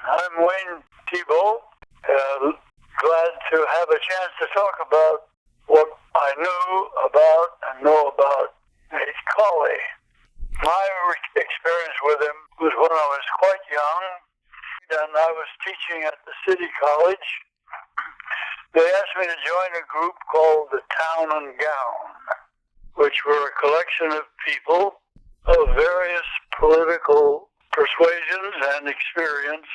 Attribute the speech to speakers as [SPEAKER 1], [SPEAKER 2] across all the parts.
[SPEAKER 1] I'm Wayne Thiebaud. Glad to have a chance to talk about what I knew about and know about Nate Colley. My experience with him was when I was quite young, and I was teaching at the City College. They asked me to join a group called the Town and Gown, which were a collection of people of various political persuasions and experience,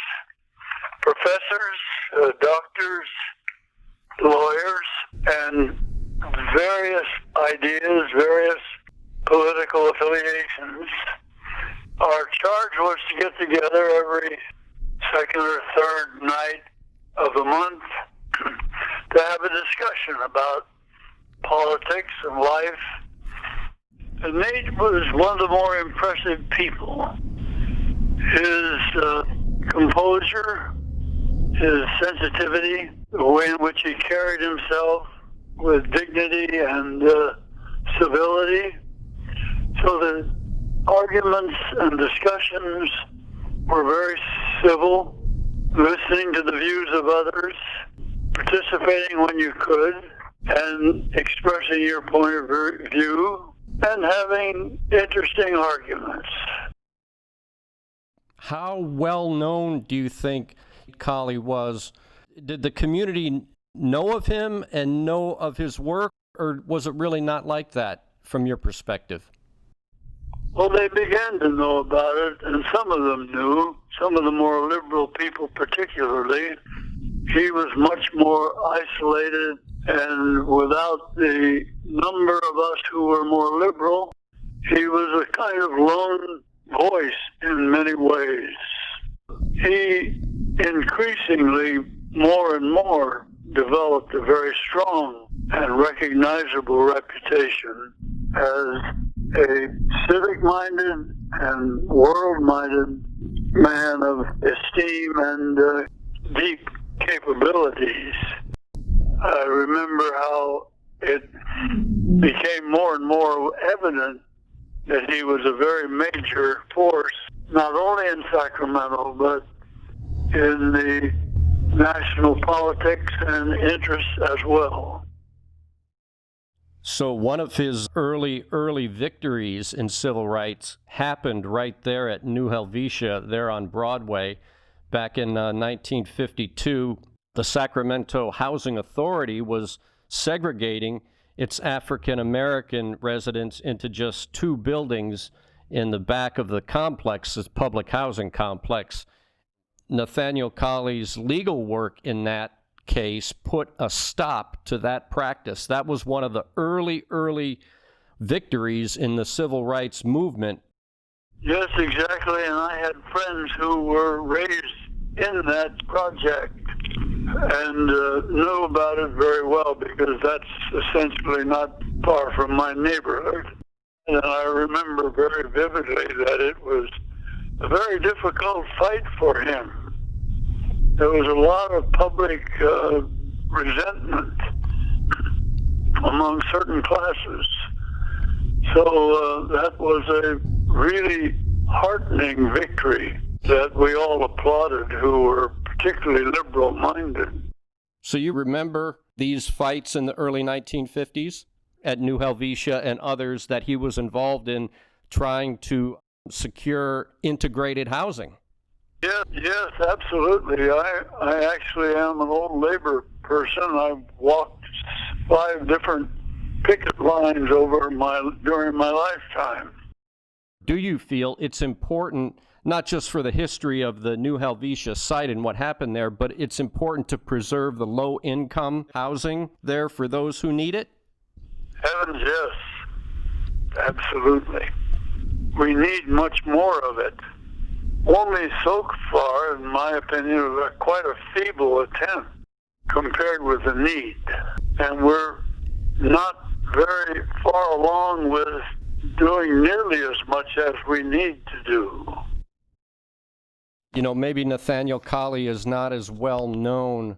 [SPEAKER 1] professors, doctors, lawyers, and various ideas, various political affiliations. Our charge was to get together every second or third night of the month to have a discussion about politics and life. And Nate was one of the more impressive people. His composure, his sensitivity, the way in which he carried himself with dignity and civility. So the arguments and discussions were very civil, listening to the views of others, participating when you could, and expressing your point of view, and having interesting arguments.
[SPEAKER 2] How well known do you think Colley was? Did the community know of him and know of his work, or was it really not like that from your perspective?
[SPEAKER 1] Well, they began to know about it, and some of them knew, some of the more liberal people particularly. He was much more isolated, and without the number of us who were more liberal, he was a kind of lone voice in many ways. He increasingly, more and more, developed a very strong and recognizable reputation as a civic-minded and world-minded man of esteem and deep capabilities. I remember how it became more and more evident that he was a very major force, not only in Sacramento, but in the national politics and interests as well.
[SPEAKER 2] So one of his early victories in civil rights happened right there at New Helvetia, there on Broadway. Back in 1952, the Sacramento Housing Authority was segregating its African-American residents into just two buildings in the back of the complex, this public housing complex. Nathaniel Colley's legal work in that case put a stop to that practice. That was one of the early victories in the civil rights movement.
[SPEAKER 1] Yes, exactly, and I had friends who were raised in that project and knew about it very well because that's essentially not far from my neighborhood. And I remember very vividly that it was a very difficult fight for him. There was a lot of public resentment among certain classes. So that was a really heartening victory that we all applauded who were particularly liberal-minded.
[SPEAKER 2] So you remember these fights in the early 1950s at New Helvetia and others that he was involved in trying to secure integrated housing?
[SPEAKER 1] Yes, absolutely. I actually am an old labor person. I've walked 5 different picket lines during my lifetime.
[SPEAKER 2] Do you feel it's important, not just for the history of the New Helvetia site and what happened there, but it's important to preserve the low-income housing there for those who need it?
[SPEAKER 1] Heavens, yes. Absolutely. We need much more of it. Only so far, in my opinion, it was quite a feeble attempt compared with the need. And we're not very far along with doing nearly as much as we need to do.
[SPEAKER 2] You know, maybe Nathaniel Colley is not as well known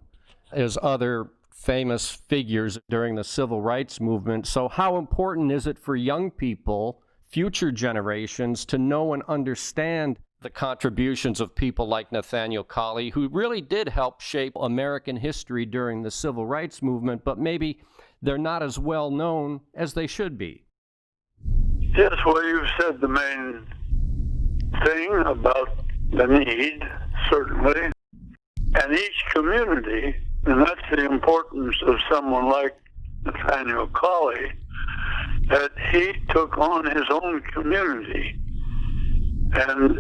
[SPEAKER 2] as other famous figures during the civil rights movement. So how important is it for young people, future generations, to know and understand the contributions of people like Nathaniel Colley, who really did help shape American history during the Civil Rights Movement, but maybe they're not as well known as they should be.
[SPEAKER 1] Yes, well, you've said the main thing about the need, certainly. And each community, and that's the importance of someone like Nathaniel Colley, that he took on his own community. And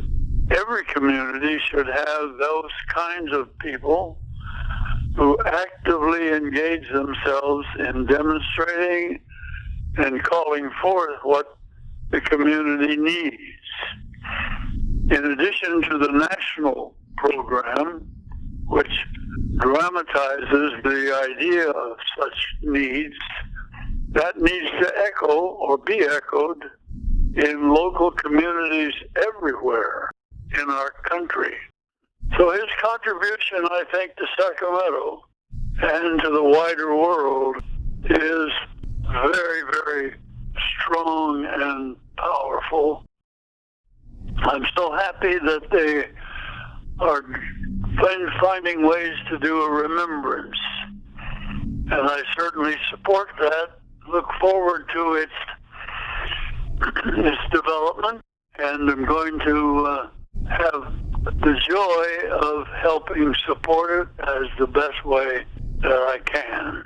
[SPEAKER 1] every community should have those kinds of people who actively engage themselves in demonstrating and calling forth what the community needs. In addition to the national program, which dramatizes the idea of such needs, that needs to echo or be echoed in local communities everywhere in our country. So his contribution, I think, to Sacramento and to the wider world is very, very strong and powerful. I'm so happy that they are finding ways to do a remembrance. And I certainly support that, look forward to its development, and I'm going to have the joy of helping support it as the best way that I can.